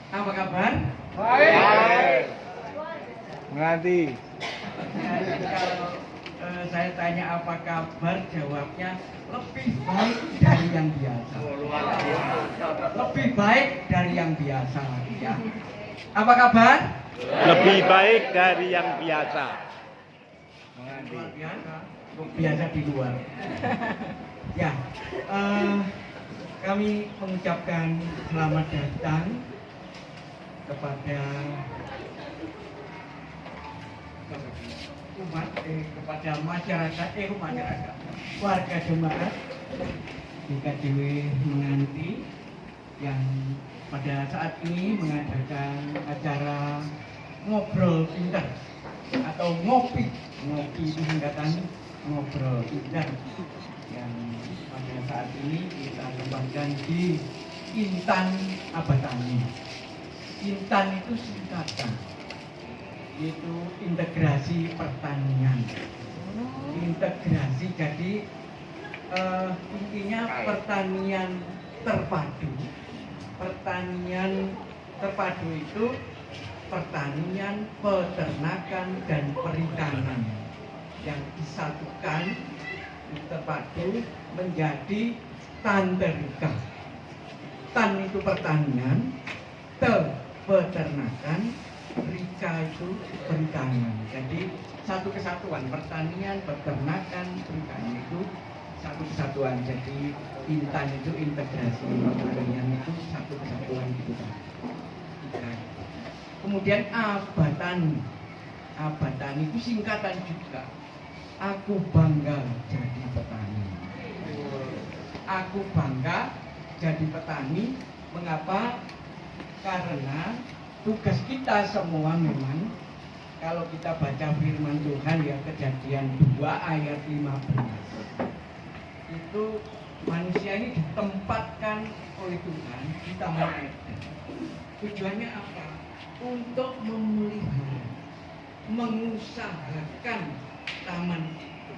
Apa kabar? Baik. Mengerti. Kalau saya tanya apa kabar, jawabnya lebih baik dari yang biasa. Lebih baik dari yang biasa. Ya. Apa kabar? Lebih baik dari yang biasa. Luar biasa. Biasa di luar. Ya, kami mengucapkan selamat datang kepada umat, kepada masyarakat, warga jemaat di KJW Menganti yang pada saat ini mengadakan acara ngobrol pintar atau ngopi itu singkatan ngobrol pintar yang pada saat ini kita tempatkan di Intan Abatani. Intan itu singkatan, itu integrasi pertanian. Integrasi, jadi intinya pertanian terpadu. Pertanian terpadu itu pertanian, peternakan, dan perikanan yang disatukan terpadu menjadi Tanterika. Tan itu pertanian, peternakan, rika itu perikanan. Jadi satu kesatuan, pertanian, peternakan, perikanan itu satu kesatuan. Jadi Intan itu integrasi, pertanian itu satu kesatuan gitu kan. Kemudian Abatani. Abatani itu singkatan juga. Aku bangga jadi petani. Aku bangga jadi petani. Mengapa? Karena tugas kita semua memang, kalau kita baca firman Tuhan ya, Kejadian 2 ayat 15, itu manusia ini ditempatkan oleh Tuhan di Taman Eden. Tujuannya apa? Untuk memelihara, mengusahakan taman itu,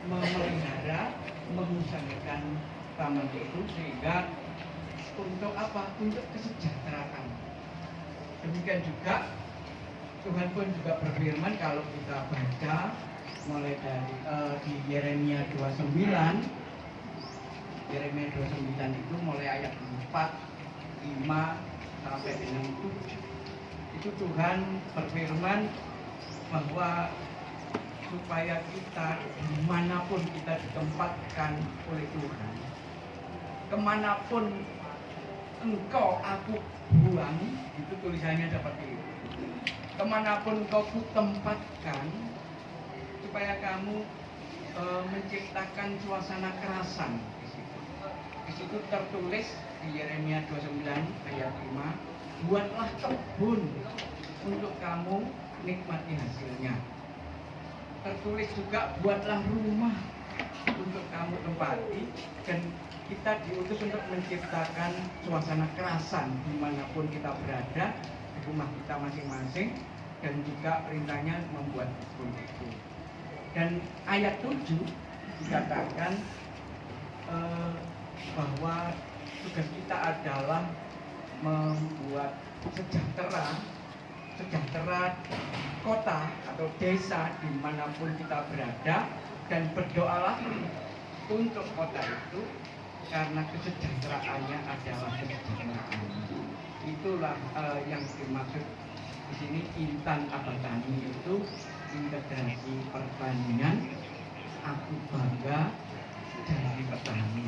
memelihara, mengusahakan taman itu, sehingga untuk apa? Untuk kesejahteraan. Demikian juga Tuhan pun juga berfirman, kalau kita baca mulai dari di Yeremia 29. Yeremia 29 itu mulai ayat 4, 5 sampai dengan 7. Itu Tuhan berfirman bahwa supaya kita dimanapun kita ditempatkan oleh Tuhan, kemanapun engkau aku buang, itu tulisannya seperti itu. Kemanapun engkau kutempatkan, supaya kamu menciptakan suasana kerasan di situ. Di situ tertulis di Yeremia 29 ayat 5, buatlah kebun untuk kamu nikmati hasilnya. Tertulis juga buatlah rumah untuk kamu tempati, dan kita diutus untuk menciptakan suasana kerasan dimanapun kita berada, di rumah kita masing-masing, dan juga perintahnya membuat kebun itu. Dan ayat 7 dikatakan bahwa tugas kita adalah membuat sejahtera kota atau desa dimanapun kita berada, dan berdoalah untuk kota itu karena kesejahteraannya adalah kesejahteraan. Itulah yang dimaksud di sini Intan Abatani, itu integrasi pertanian. Aku bangga jadi petani.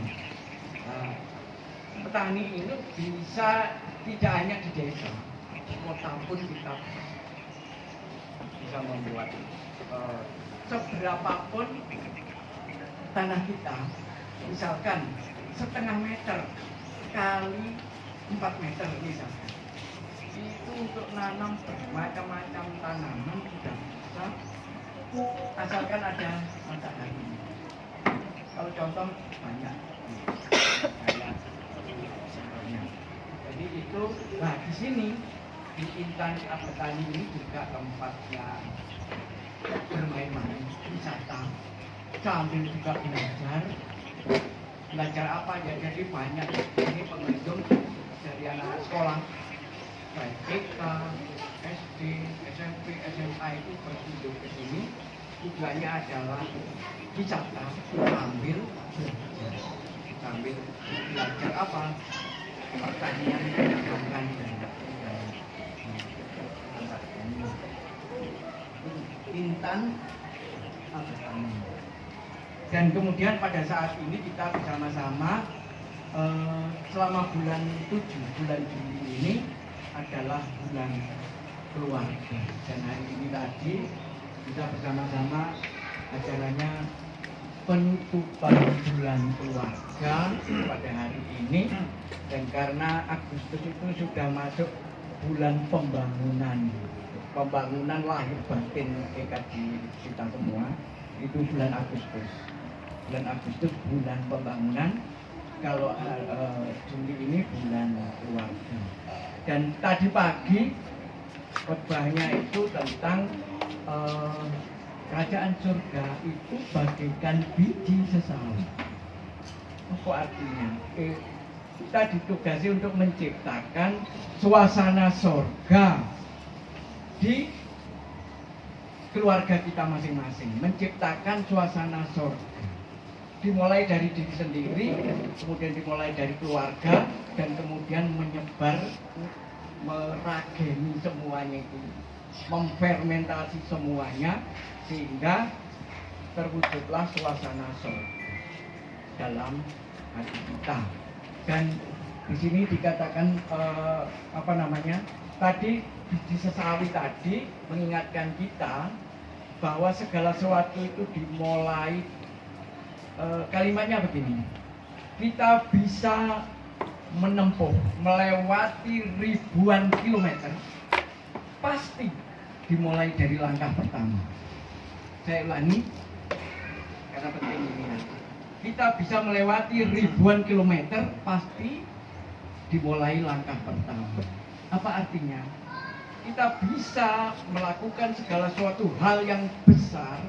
Petani ini bisa tidak hanya di desa, di kota pun kita bisa membuat seberapapun tanah kita, misalkan setengah meter kali 4 meter misalkan, itu untuk nanam bermacam-macam tanaman sudah bisa, asalkan ada matahari. Kalau contoh banyak kayak contohnya. Jadi itu, nah di sini di Intan Abatani ini juga tempatnya bermain-main, wisata, sambil juga belajar apa ya. Jadi banyak ini pengunjung dari anak sekolah sekolah baik TK, SD, SMP, SMA itu berkunjung ke sini tujuannya adalah wisata sambil belajar apa? Pertanian, perdagangan dan intan petani. Dan kemudian pada saat ini kita bersama-sama selama bulan 7, bulan Juli ini adalah bulan keluarga. Dan hari ini tadi kita bersama-sama acaranya penutupan bulan keluarga pada hari ini. Dan karena Agustus itu sudah masuk bulan pembangunan lahir batin EKD kita semua, itu bulan Agustus. Bulan Agustus bulan pembangunan, kalau Juli ini bulan keluarga. Dan tadi pagi khotbahnya itu tentang kerajaan surga itu bagaikan biji sesawi. Apa artinya? Kita ditugasi untuk menciptakan suasana surga di keluarga kita masing-masing, menciptakan suasana surga. Dimulai dari diri sendiri, kemudian dimulai dari keluarga, dan kemudian menyebar, merageni semuanya itu, memfermentasi semuanya, sehingga terwujudlah suasana surga dalam hati kita. Dan di sini dikatakan tadi biji sesawi tadi mengingatkan kita bahwa segala sesuatu itu dimulai, kalimatnya begini, kita bisa menempuh, melewati ribuan kilometer pasti dimulai dari langkah pertama. Saya ulangi karena penting ini ya. Kita bisa melewati ribuan kilometer pasti dimulai langkah pertama. Apa artinya? Kita bisa melakukan segala suatu hal yang besar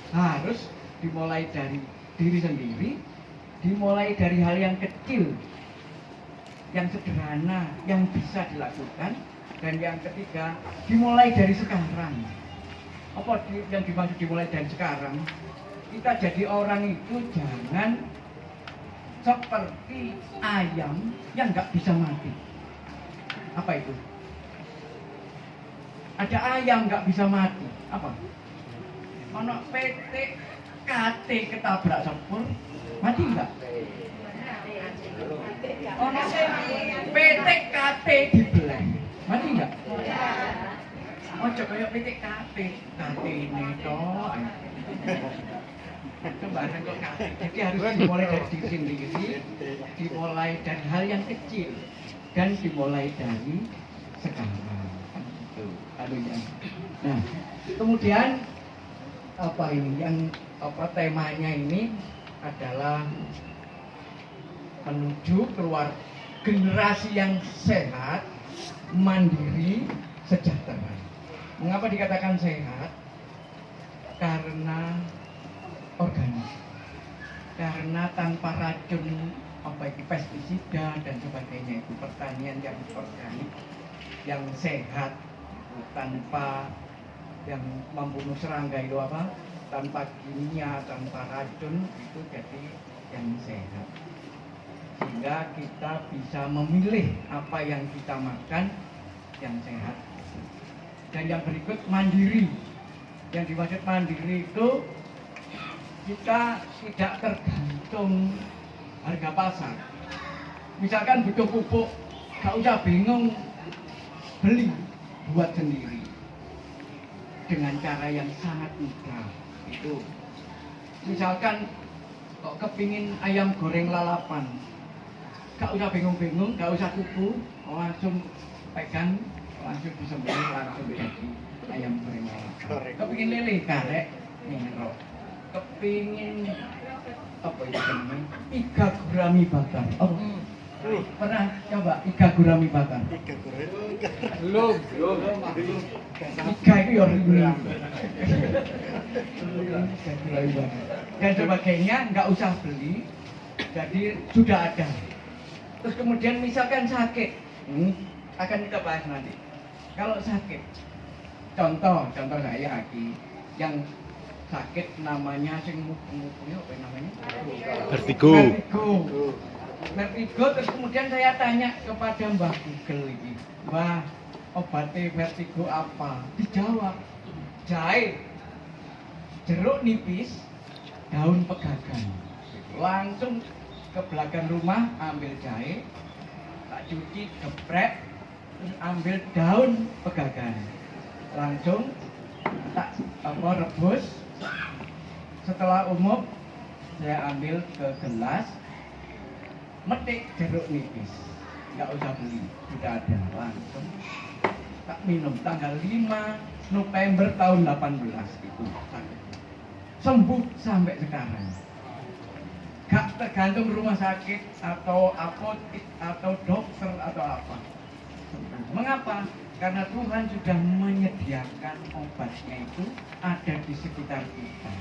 harus dimulai dari diri sendiri, dimulai dari hal yang kecil, yang sederhana, yang bisa dilakukan. Dan yang ketiga, dimulai dari sekarang. Apa yang dimaksud dimulai dari sekarang? Kita jadi orang itu jangan seperti ayam yang nggak bisa mati. Apa itu? Ada ayam nggak bisa mati. Apa? Ono PT KT ketabrak sepur, mati nggak? Ono PT KT dibelah, mati nggak? Ojo kayak PT KT ini toh. Kembaran kok KT. Jadi harus dimulai dari diri sendiri, dimulai dari hal yang kecil, dan dimulai dari sekarang. Nah, kemudian temanya ini adalah menuju keluar generasi yang sehat, mandiri, sejahtera. Mengapa dikatakan sehat? Karena organik, karena tanpa racun pestisida dan sebagainya, itu pertanian yang organik, yang sehat, tanpa yang membunuh serangga itu tanpa kimia, tanpa racun, itu jadi yang sehat. Sehingga kita bisa memilih apa yang kita makan yang sehat. Dan yang berikut mandiri. Yang dimaksud mandiri itu kita tidak tergantung harga pasar. Misalkan butuh pupuk, gak usah bingung beli, buat sendiri dengan cara yang sangat mudah. Itu misalkan kok kepingin ayam goreng lalapan, gak usah bingung-bingung, gak usah kuku, langsung pegang, langsung disembelih, langsung jadi ayam goreng lalapan. Kepingin lele karek, ngerok. Kepingin apa itu namanya? Iga gurami bakar. Oh, pernah coba iga gurami bakar? Belum. Iga itu ya dan sebagainya, nggak usah beli, jadi sudah ada. Terus kemudian misalkan sakit, akan kita bahas nanti. Kalau sakit, contoh saya lagi yang sakit namanya sing muku-mukunya apa namanya? Vertigo. Vertigo, terus kemudian saya tanya kepada Mbah Google ini, Mbah, obatnya vertigo apa? Dijawab, jahe, jeruk nipis, daun pegagan. Langsung ke belakang rumah ambil jahe, tak cuci, geprek, terus ambil daun pegagan, langsung tak rebus. Setelah umum saya ambil ke gelas, metik jeruk nipis, nggak usah beli, sudah ada, langsung tak minum. Tanggal 5 November tahun 18 itu sakit, sembuh sampai sekarang. Gak tergantung rumah sakit atau apotek atau dokter atau apa. Mengapa? Karena Tuhan sudah menyediakan obatnya itu ada di sekitar kita.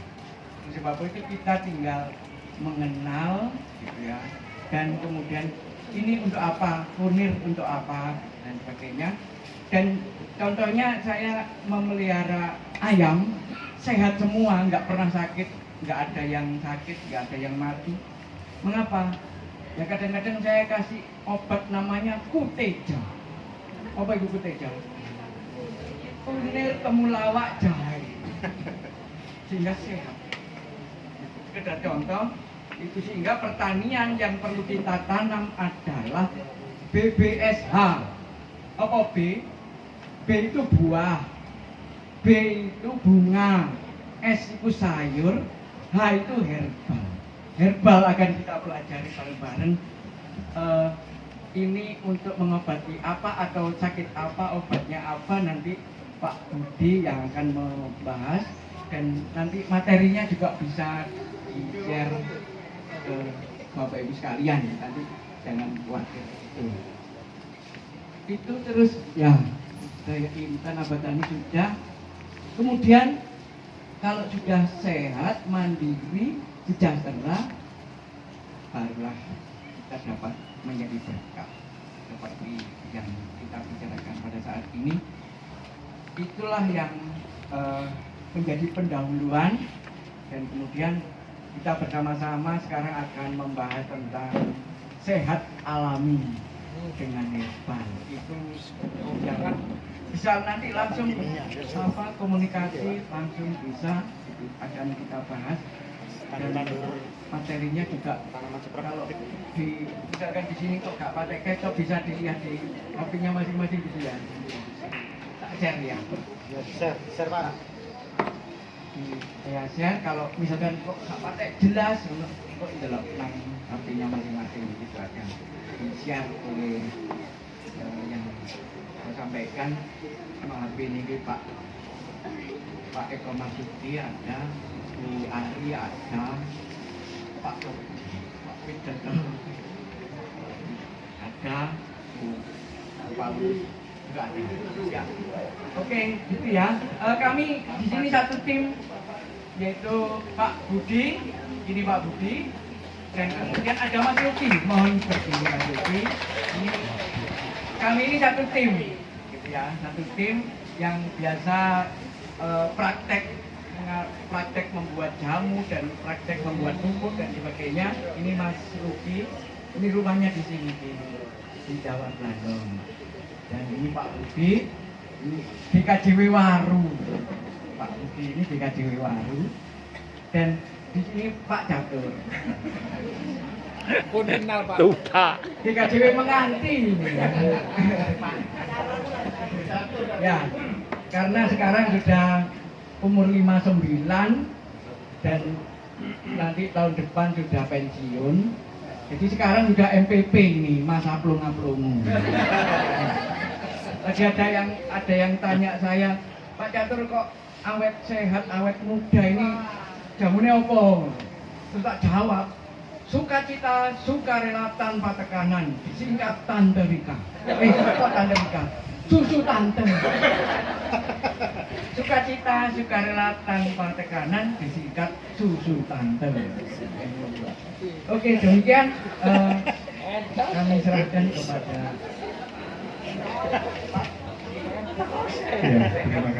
Sebab itu kita tinggal mengenal gitu ya. Dan kemudian ini untuk apa, kunir untuk apa dan sebagainya. Dan contohnya saya memelihara ayam, sehat semua, nggak pernah sakit, nggak ada yang sakit, nggak ada yang mati. Mengapa? Ya kadang-kadang saya kasih obat namanya Kuteja. Apa itu Kuteja? Kunir temulawak jahe, sehingga sehat. Sekedar contoh itu, sehingga pertanian yang perlu kita tanam adalah BBSH. Apa B? B itu buah, B itu bunga, S itu sayur, H itu herbal. Herbal akan kita pelajari bareng-bareng. Ini untuk mengobati apa atau sakit apa, obatnya apa, nanti Pak Budi yang akan membahas. Dan nanti materinya juga bisa di-share ke Bapak Ibu sekalian, nanti jangan khawatir. Itu terus ya, daya intan Abatani sudah. Kemudian kalau sudah sehat, mandiri, sejahtera, barulah kita dapat menjadi berkah seperti yang kita bicarakan pada saat ini. Itulah yang menjadi pendahuluan, dan kemudian kita bersama-sama sekarang akan membahas tentang sehat alami dengan herbal. Itu jangan bisa nanti langsung komunikasi, langsung bisa akan kita bahas. Dan materinya juga kalau di misalkan di sini kok gak pakai kecap, bisa dilihat di kopinya masing-masing gitu ya. Tak share ya. Share Pak. Ya share, kalau misalkan kok gak pakai jelas, kok itu loh nang kopinya masing-masing gitu aja. Di share oleh yang saya sampaikan. HP ini Pak Eko Masudi ada, Bu Ari ada, Pak Widan ada, Bu Paulus juga ada. Ya. Oke, gitu ya. Kami di sini satu tim, yaitu Pak Budi, ini Pak Budi, dan kemudian ada Mas Yogi. Mohon berdiri Mas Yogi. Kami ini satu tim, gitu ya, satu tim yang biasa praktek membuat jamu dan praktek membuat pupuk dan sebagainya. Ini Mas Ruki, ini rumahnya di sini di Jawa Blandong. Dan ini Pak Budi, ini DKJW Waru. Pak Budi ini DKJW Waru. Dan di sini Pak Catur. Pun kenal Pak. Lupa. DKJW menganti ini. Ya, karena sekarang sudah umur 59 dan nanti tahun depan sudah pensiun. Jadi sekarang sudah MPP ini, masa plung-plungu. Lagi ada yang tanya saya, Pak Catur kok awet sehat, awet muda ini jamunya apa? Terus tak jawab, sukacita, sukarela tanpa tekanan, disingkat Tante Rika. Kok Tante Rika? Susu tante. Sukacita, sukarela tanpa tekanan, disingkat susu tante. Oke, demikian kami serahkan kepada Ya, terima kasih.